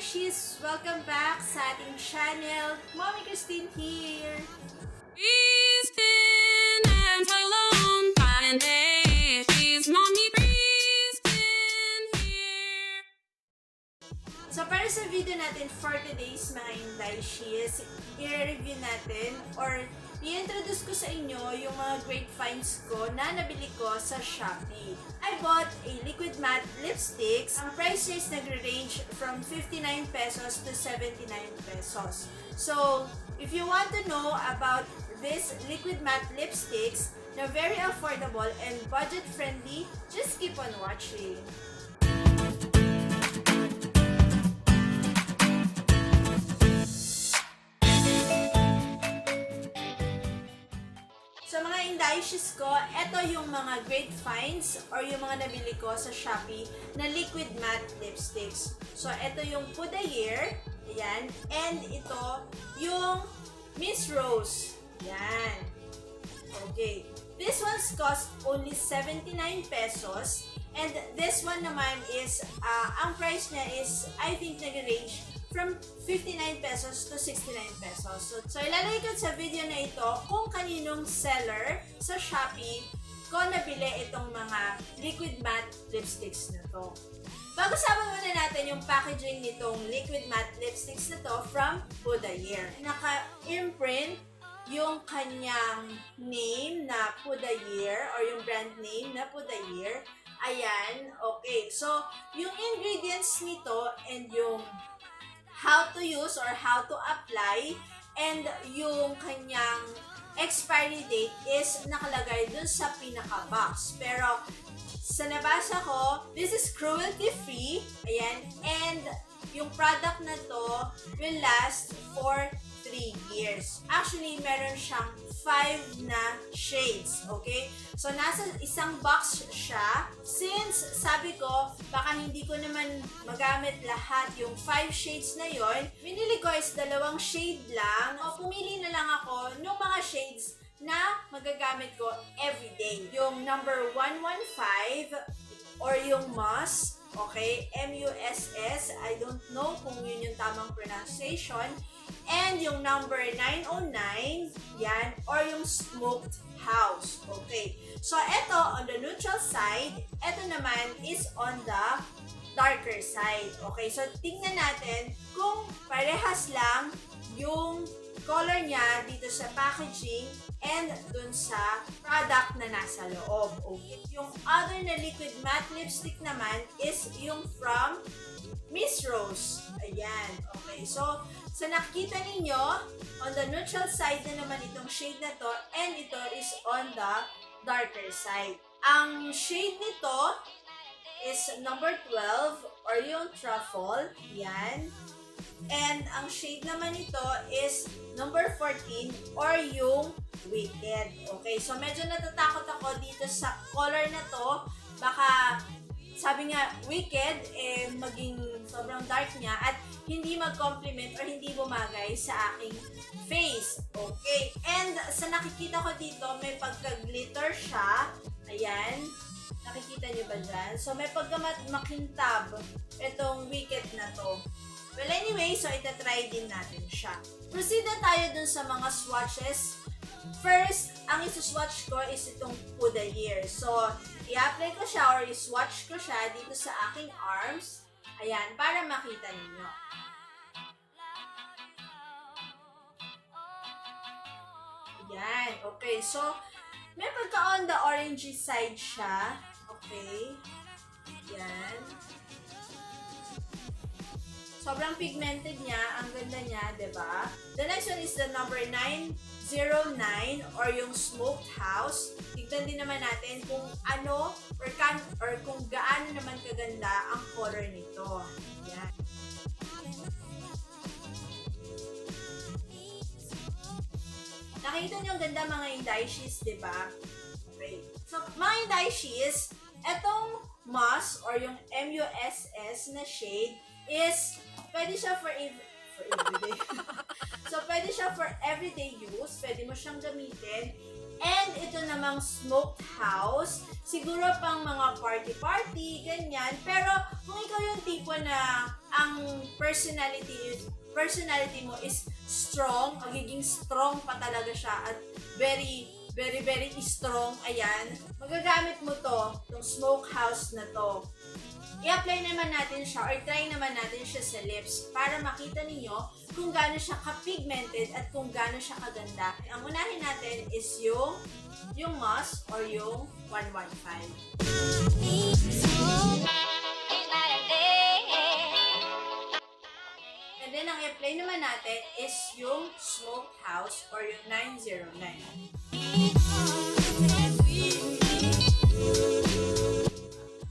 Indayshies! Welcome back sa ating channel. Mommy Khriztin here! Khriztin and alone, Indayshies, Mommy Khriztin here. So para sa video natin for today's mga Indayshies, i-review natin or i-introduce ko sa inyo yung mga great finds ko na nabili ko sa Shopee. I bought a liquid matte lipsticks. Ang price range nagre-range from 59 pesos to 79 pesos. So, if you want to know about this liquid matte lipsticks na very affordable and budget friendly, just keep on watching. So mga Indayshies ko, ito yung mga great finds or yung mga nabili ko sa Shopee na liquid matte lipsticks. So ito yung Pudaier, ayan, and ito yung Miss Rose, ayan. Okay, this one's cost only 79 pesos and this one naman is, ang price niya is, I think nag-range from 59 pesos to 69 pesos. So ilalagay ko sa video na ito kung kaninong seller sa Shopee ko nabili itong mga liquid matte lipsticks na to. Pag-usapan muna natin yung packaging nitong liquid matte lipsticks na to from Pudaier. Naka-imprint yung kanyang name na Pudaier or yung brand name na Pudaier. Ayan, okay. So, yung ingredients nito and yung how to use or how to apply and yung kanyang expiry date is nakalagay dun sa pinaka-box. Pero sa nabasa ko, this is cruelty-free. Ayan. And yung product na to will last for 3 years. Actually, meron siyang 5 na shades, okay? So, nasa isang box siya. Since, sabi ko, baka hindi ko naman magamit lahat yung 5 shades na yon, binili ko is 2 shade lang. O, pumili na lang ako ng mga shades na magagamit ko everyday. Yung number 115 or yung Musk, okay? M-U-S-S. I don't know kung yun yung tamang pronunciation. And yung number 909, yan, or yung smoked house. Okay. So, ito, on the neutral side, ito naman is on the darker side. Okay. So, tingnan natin kung parehas lang yung color niya dito sa packaging and dun sa product na nasa loob. Okay. Yung other na liquid matte lipstick naman is yung from Miss Rose. Ayan. Okay. So, sa nakikita ninyo, on the neutral side na naman itong shade na to and ito is on the darker side. Ang shade nito is number 12 or yung truffle. Yan. And ang shade naman nito is number 14 or yung wicked. Okay, so medyo natatakot ako dito sa color na to. Baka sabi nga, wicked, maging sobrang dark niya at hindi mag-complement or hindi bumagay sa aking face. Okay. And sa nakikita ko dito, may pagka-glitter siya. Ayan. Nakikita niyo ba dyan? So, may pagka-makintab itong wicked na to. Well, anyway, so itatry din natin siya. Proceed na tayo dun sa mga swatches. First, ang isuswatch ko is itong Pudaier. So, i-apply ko siya or i-swatch ko siya dito sa aking arms. Ayan, para makita ninyo. Ayan, okay. So, may pagka on the orangey side siya. Okay. Ayan. Sobrang pigmented niya. Ang ganda niya, diba? The next one is the number 909 or yung smoked house. Tignan din naman natin kung ano or kung gaano naman kaganda ang color nito. Yan. Nakita niyo ang ganda mga Indayshies, diba? Okay. So, mga Indayshies, etong Musk or yung M-U-S-S na shade is pwede siya for everyday. So, pwede siya for everyday use. Pwede mo siyang gamitin. And ito namang smoked house. Siguro pang mga party-party, ganyan. Pero kung ikaw yung tipo na ang personality mo is strong, magiging strong pa talaga siya at very strong, ayan, magagamit mo itong smokehouse na to. I-apply naman natin siya or try naman natin siya sa lips para makita ninyo kung gaano siya ka-pigmented at kung gaano siya kaganda. Ang unahin natin is yung mask or yung 115. And then, ang i-apply naman natin is yung smokehouse or yung 909.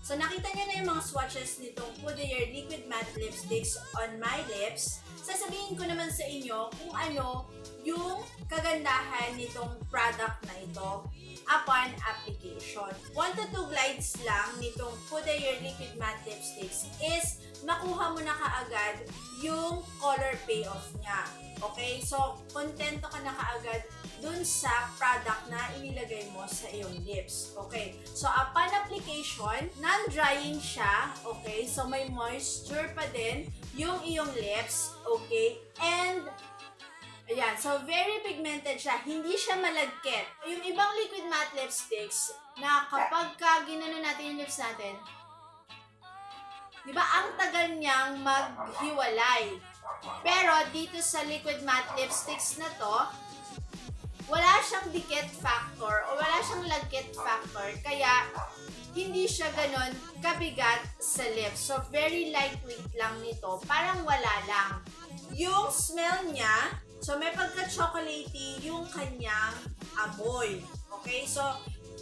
So, nakita nyo na yung mga swatches nitong Pudaier Liquid Matte Lipsticks on my lips. Sasabihin ko naman sa inyo kung ano yung kagandahan nitong product na ito upon application. 1 to 2 glides lang nitong Pudaier Liquid Matte Lipsticks is makuha mo na kaagad yung color payoff niya. Okay? So, kontento ka na kaagad dun sa product na inilagay mo sa iyong lips. Okay? So, upon application, non-drying siya. Okay? So, may moisture pa din yung iyong lips. Okay? And, ayan. So, very pigmented siya. Hindi siya malagkit. Yung ibang liquid matte lipsticks na kapag ginano natin yung lips natin, di ba, ang tagal niyang maghiwalay. Pero, dito sa liquid matte lipsticks na to, wala siyang dikit factor o wala siyang lagkit factor, kaya hindi siya ganon kabigat sa lips. So, very lightweight lang nito. Parang wala lang. Yung smell niya, so may pagka-chocolatey yung kanyang amoy. Okay? So,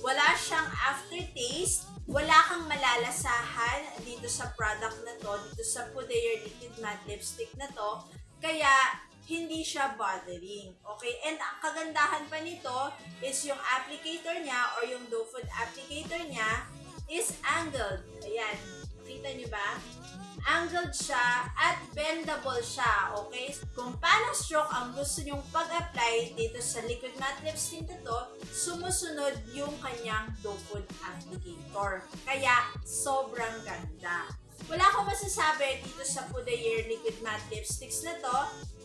wala siyang aftertaste. Wala kang malalasahan dito sa product na to, dito sa Pudaier Liquid Matte Lipstick na to. Kaya, hindi siya bothering. Okay? And ang kagandahan pa nito is yung applicator niya or yung doe food applicator niya is angled. Ayan. Nakita niyo ba? Angled siya at bendable siya. Okay? Kung paano stroke ang gusto nyong pag-apply dito sa liquid matte lipstick na to, sumusunod yung kanyang doe food applicator. Kaya, sobrang ganda. Wala akong masasabi dito sa Pudaier Liquid Matte Lipsticks na to.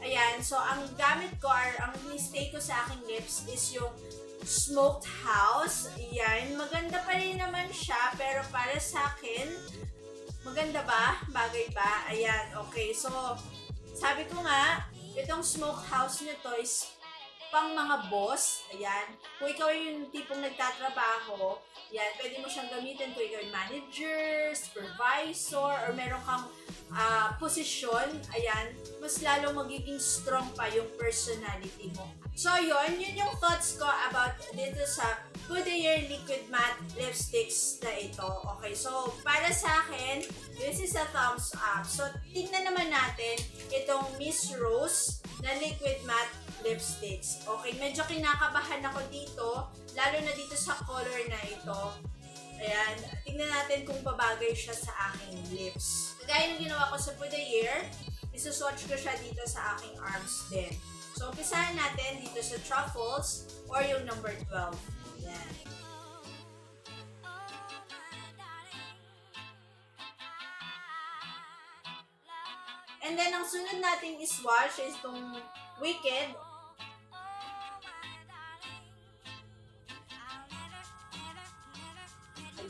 Ayan, so ang gamit ko or ang mistake ko sa aking lips is yung Smoked House. Ayan, maganda pa rin naman siya, pero para sa akin, maganda ba? Bagay ba? Ayan, okay. So, sabi ko nga, itong Smoked House na to is pang mga boss. Ayan, kung ikaw yung tipong nagtatrabaho, yan, pwede mo siyang gamitin kung ikaw yung manager, supervisor, or meron kang posisyon. Ayan, mas lalo magiging strong pa yung personality mo. So, yun yung thoughts ko about dito sa Pudaier Liquid Matte Lipsticks na ito. Okay, so, para sa akin, this is a thumbs up. So, tingnan naman natin itong Miss Rose na Liquid Matte Lipsticks. Okay, medyo kinakabahan ako dito, lalo na dito sa color na ito. Ayan, tingnan natin kung babagay siya sa aking lips. Kagaya ng ginawa ko sa Pudaier, isuswatch ko siya dito sa aking arms din. So, umpisahan natin dito sa truffles or yung number 12. Ayan. And then, ang sunod nating iswatch is itong Wicked.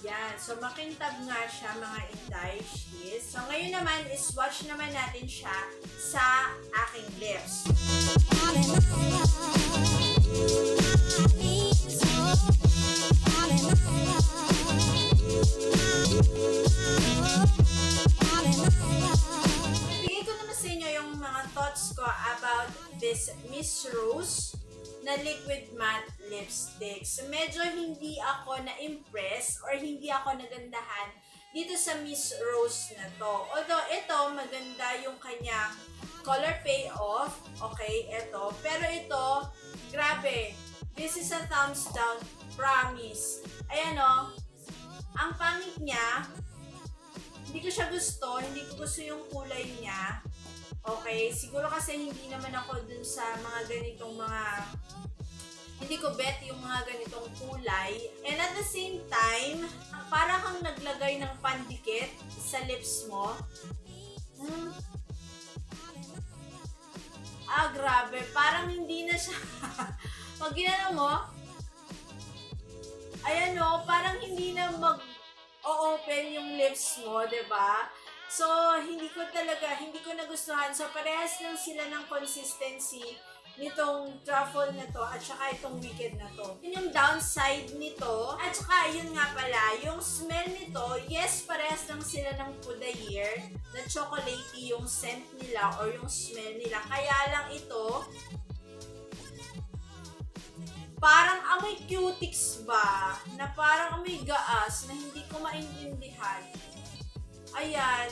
Ayan. So, makintab nga siya, mga Indayshies. So, ngayon naman, iswatch naman natin siya sa aking lips. Bigay ko naman sa inyo yung mga thoughts ko about this Miss Rose na liquid matte lipstick. So, medyo hindi ako na-impress or hindi ako nagandahan dito sa Miss Rose na to. Although, ito, maganda yung kanyang color payoff. Okay, ito. Pero ito, grabe. This is a thumbs down. Promise. Ayan o. Ang pangit niya, hindi ko siya gusto. Hindi ko gusto yung kulay niya. Okay, siguro kasi hindi naman ako dun sa mga ganitong hindi ko bet yung mga ganitong kulay. And at the same time, para kang naglagay ng pandikit sa lips mo. grabe. Parang hindi na siya. Pag ginano mo, ayan o, parang hindi na mag-o-open yung lips mo, 'di ba? So, hindi ko nagustuhan. So, parehas lang sila ng consistency nitong truffle na to at saka itong wicked na to. Yun yung downside nito. At saka, yun nga pala, yung smell nito, yes, parehas lang sila ng Pudaier na chocolatey yung scent nila or yung smell nila. Kaya lang ito, parang amoy cutics ba? Na parang amoy gaas na hindi ko maintindihan. Ayan.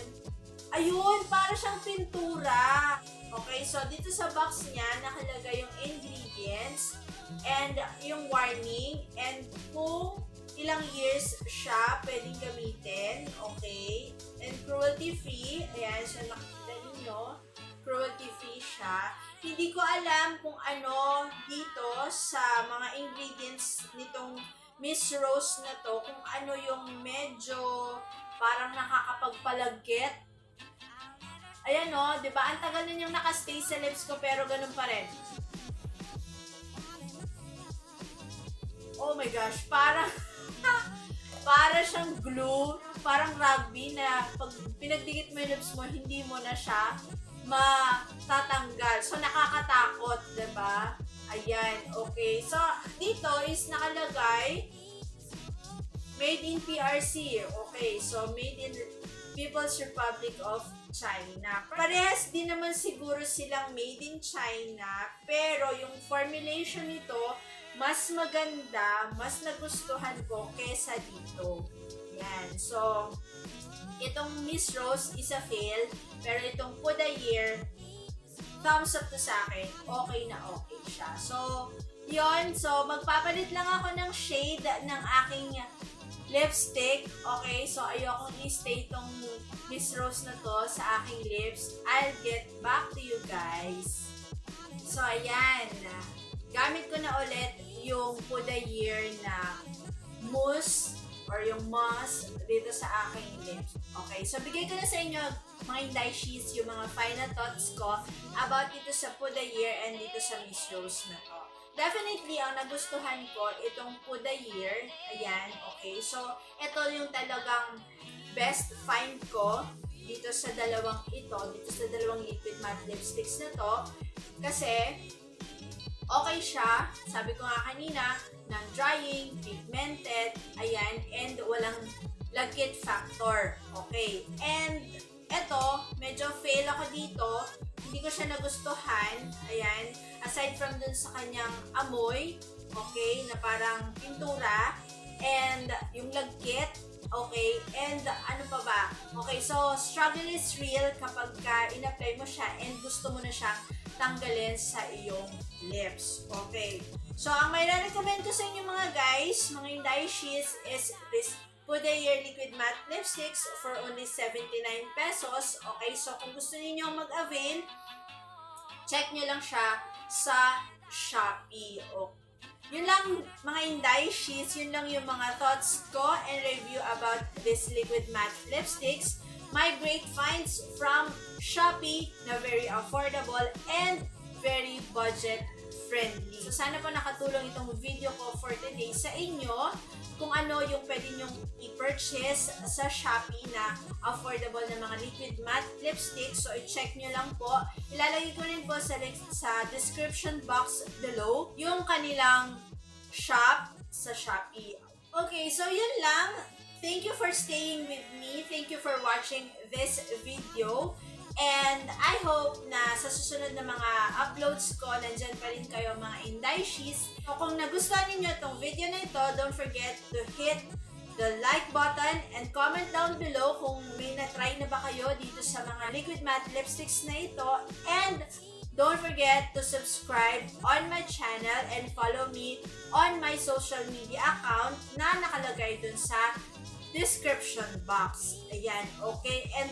Ayun, para siyang pintura. Okay, so dito sa box niya, nakalagay yung ingredients and yung warning and kung ilang years siya pwedeng gamitin. Okay? And cruelty-free. Ayan, so nakikita ninyo. Cruelty-free siya. Hindi ko alam kung ano dito sa mga ingredients nitong Miss Rose na to, kung ano yung medyo parang nakakapagpalagkit. Ayan o, di ba? Ang tagal na niyang nakastay sa lips ko pero ganun pa rin. Oh my gosh, parang para siyang glue, parang rugby na pag pinagdikit mo yung lips mo, hindi mo na siya matatanggal. So, nakakatakot, di ba? Ayan, okay. So, dito is nakalagay made in PRC. Okay, so made in People's Republic of China. Parehas din naman siguro silang made in China, pero yung formulation nito, mas maganda, mas nagustuhan ko kesa dito. Yan. So, itong Miss Rose is a fail, pero itong Pudaier, thumbs up to sa akin. Okay na okay siya. So, yon. So, magpapalit lang ako ng shade ng aking lipstick. Okay, so ayokong i-stay itong Miss Rose na to sa aking lips. I'll get back to you guys. So, ayan. Gamit ko na ulit yung Pudaier na mousse or yung mousse dito sa aking lips. Okay, so bigay ko na sa inyo mga Indayshies yung mga final thoughts ko about dito sa Pudaier and dito sa Miss Rose na to. Definitely, ang nagustuhan ko, itong Pudaier. Ayan, okay. So, ito yung talagang best find ko dito sa dalawang liquid matte lipsticks na to. Kasi, okay siya. Sabi ko nga kanina, non-drying, pigmented, ayan, and walang lagkit factor. Okay. And, eto, medyo fail ako dito. Hindi ko siya nagustuhan. Ayan. Aside from dun sa kanyang amoy, okay, na parang pintura, and yung lagkit, okay, and ano pa ba? Okay, so struggle is real kapag in-apply mo siya and gusto mo na siyang tanggalin sa iyong lips. Okay. So, ang may recommend ko sa inyo mga guys, mga Indayshies, is this Pudaier Liquid Matte Lipsticks for only 79 pesos. Okay, so kung gusto niyo mag-avail, check nyo lang siya sa Shopee. Okay. Yun lang mga Indayshies, yun lang yung mga thoughts ko and review about this liquid matte lipsticks. My great finds from Shopee na very affordable and very budget friendly. So sana po nakatulong itong video ko for today sa inyo kung ano yung pwede nyong i-purchase sa Shopee na affordable na mga liquid matte lipstick. So, i-check nyo lang po. Ilalagay ko rin po sa link sa description box below yung kanilang shop sa Shopee. Okay, so yun lang. Thank you for staying with me. Thank you for watching this video. And I hope na sa susunod na mga uploads ko, nandyan pa rin kayo mga Indayshies. So kung nagustuhan ninyo itong video na ito, don't forget to hit the like button and comment down below kung may na-try na ba kayo dito sa mga liquid matte lipsticks na ito. And don't forget to subscribe on my channel and follow me on my social media account na nakalagay dun sa description box. Ayan, okay? And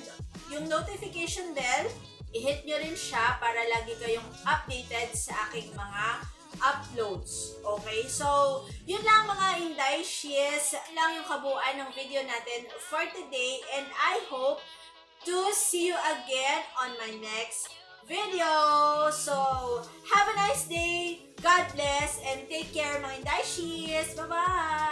yung notification bell, i-hit nyo rin siya para lagi kayong updated sa aking mga uploads. Okay? So, yun lang mga Indayshies. Yun lang yung kabuuan ng video natin for today. And I hope to see you again on my next video. So, have a nice day. God bless and take care mga Indayshies. Bye-bye!